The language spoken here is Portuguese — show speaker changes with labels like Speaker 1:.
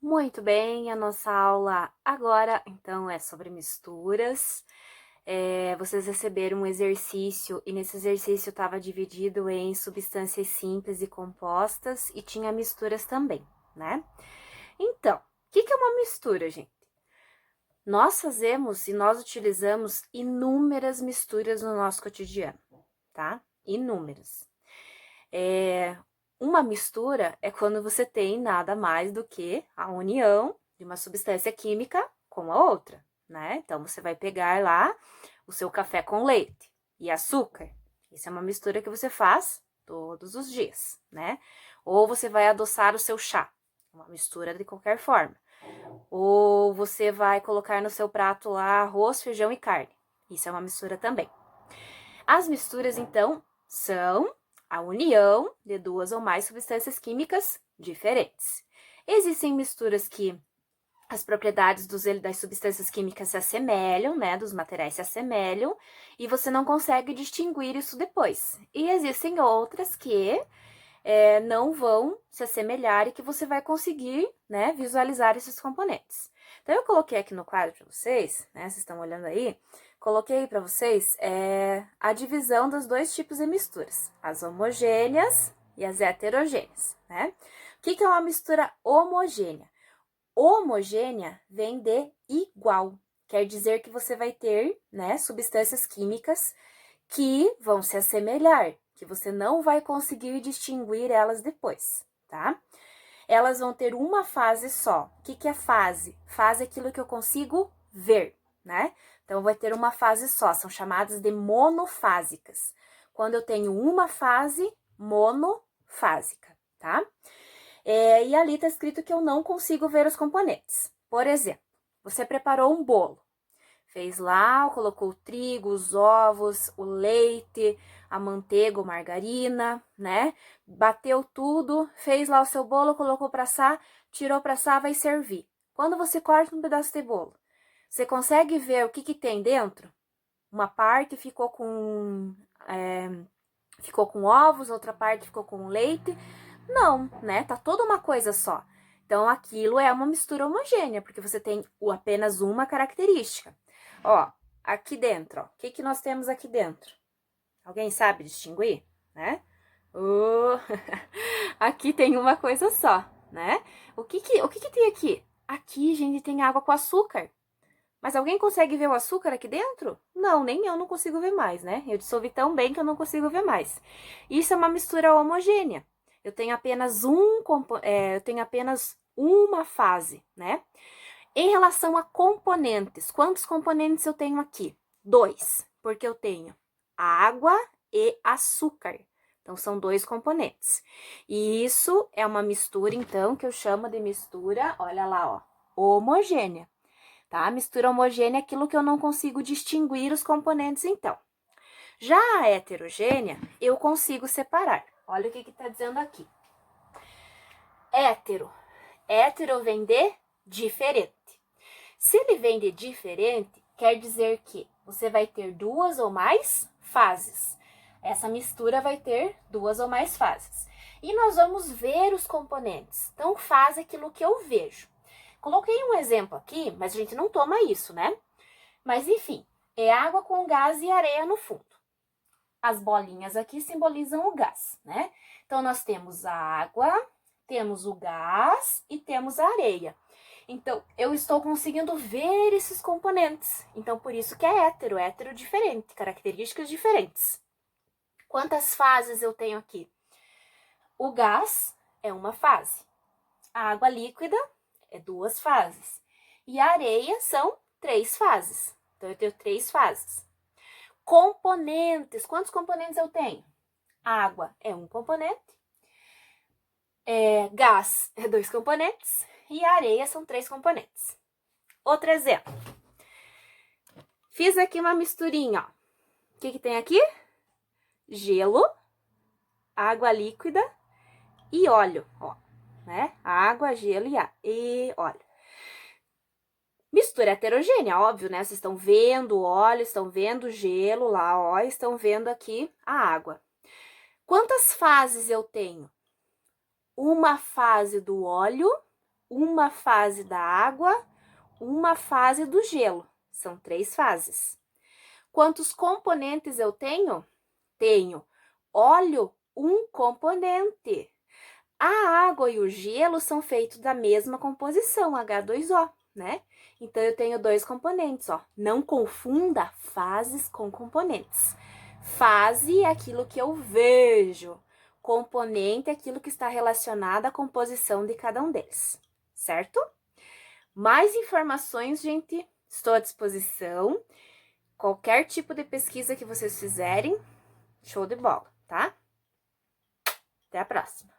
Speaker 1: Muito bem, a nossa aula agora, então, é sobre misturas. Vocês receberam um exercício e nesse exercício estava dividido em substâncias simples e compostas e tinha misturas também, né? Então, o que é uma mistura, gente? Nós fazemos e nós utilizamos inúmeras misturas no nosso cotidiano, tá? Inúmeras. Uma mistura é quando você tem nada mais do que a união de uma substância química com a outra, né? Então, você vai pegar lá o seu café com leite e açúcar. Isso é uma mistura que você faz todos os dias, né? Ou você vai adoçar o seu chá, uma mistura de qualquer forma. Ou você vai colocar no seu prato lá arroz, feijão e carne. Isso é uma mistura também. As misturas, então, são a união de duas ou mais substâncias químicas diferentes. Existem misturas que as propriedades das substâncias químicas se assemelham, né? Dos materiais se assemelham, e você não consegue distinguir isso depois. E existem outras que não vão se assemelhar e que você vai conseguir, né, visualizar esses componentes. Então, eu coloquei aqui no quadro para vocês, né, vocês estão olhando aí, coloquei para vocês a divisão dos dois tipos de misturas, as homogêneas e as heterogêneas, né? O que é uma mistura homogênea? Homogênea vem de igual, quer dizer que você vai ter, né, substâncias químicas que vão se assemelhar, que você não vai conseguir distinguir elas depois, tá? Elas vão ter uma fase só. O que é fase? Fase é aquilo que eu consigo ver, né? Então, vai ter uma fase só, são chamadas de monofásicas. Quando eu tenho uma fase monofásica, tá? E ali está escrito que eu não consigo ver os componentes. Por exemplo, você preparou um bolo. Fez lá, colocou o trigo, os ovos, o leite, a manteiga ou margarina, né? Bateu tudo, fez lá o seu bolo, colocou para assar, tirou para assar, vai servir. Quando você corta um pedaço de bolo, você consegue ver o que tem dentro? Uma parte ficou com ovos, outra parte ficou com leite. Não, né? Tá toda uma coisa só. Então, aquilo é uma mistura homogênea, porque você tem apenas uma característica. Ó, aqui dentro, ó, o que nós temos aqui dentro? Alguém sabe distinguir, né? Uh, aqui tem uma coisa só, né? O que tem aqui? Aqui, gente, tem água com açúcar. Mas alguém consegue ver o açúcar aqui dentro? Não, nem eu não consigo ver mais, né? Eu dissolvi tão bem que eu não consigo ver mais. Isso é uma mistura homogênea. Eu tenho apenas eu tenho apenas uma fase, né? Em relação a componentes, quantos componentes eu tenho aqui? Dois, porque eu tenho água e açúcar. Então, são dois componentes. E isso é uma mistura, então, que eu chamo de mistura, olha lá, ó, homogênea, tá? Mistura homogênea é aquilo que eu não consigo distinguir os componentes, então. Já a heterogênea, eu consigo separar. Olha o que está dizendo aqui. Hétero. Hétero vem de diferente. Se ele vem de diferente, quer dizer que você vai ter duas ou mais fases. Essa mistura vai ter duas ou mais fases. E nós vamos ver os componentes. Então, faz aquilo que eu vejo. Coloquei um exemplo aqui, mas a gente não toma isso, né? Mas, enfim, é água com gás e areia no fundo. As bolinhas aqui simbolizam o gás, né? Então, nós temos a água, temos o gás e temos a areia. Então, eu estou conseguindo ver esses componentes. Então, por isso que é hétero diferente, características diferentes. Quantas fases eu tenho aqui? O gás é uma fase. A água líquida é duas fases. E a areia são três fases. Então, eu tenho três fases. Componentes. Quantos componentes eu tenho? Água é um componente. Gás é dois componentes. E a areia são três componentes. Outro exemplo. Fiz aqui uma misturinha, ó. O que tem aqui? Gelo, água líquida e óleo, ó, né? Água, gelo e óleo. Mistura heterogênea, óbvio, né? Vocês estão vendo o óleo, estão vendo o gelo lá, ó, estão vendo aqui a água. Quantas fases eu tenho? Uma fase do óleo uma fase da água, uma fase do gelo. São 3 fases. Quantos componentes eu tenho? Tenho óleo, um componente. A água e o gelo são feitos da mesma composição, H2O, né? Então, eu tenho 2 componentes, ó. Não confunda fases com componentes. Fase é aquilo que eu vejo. Componente é aquilo que está relacionado à composição de cada um deles, certo? Mais informações, gente, estou à disposição. Qualquer tipo de pesquisa que vocês fizerem, show de bola, tá? Até a próxima!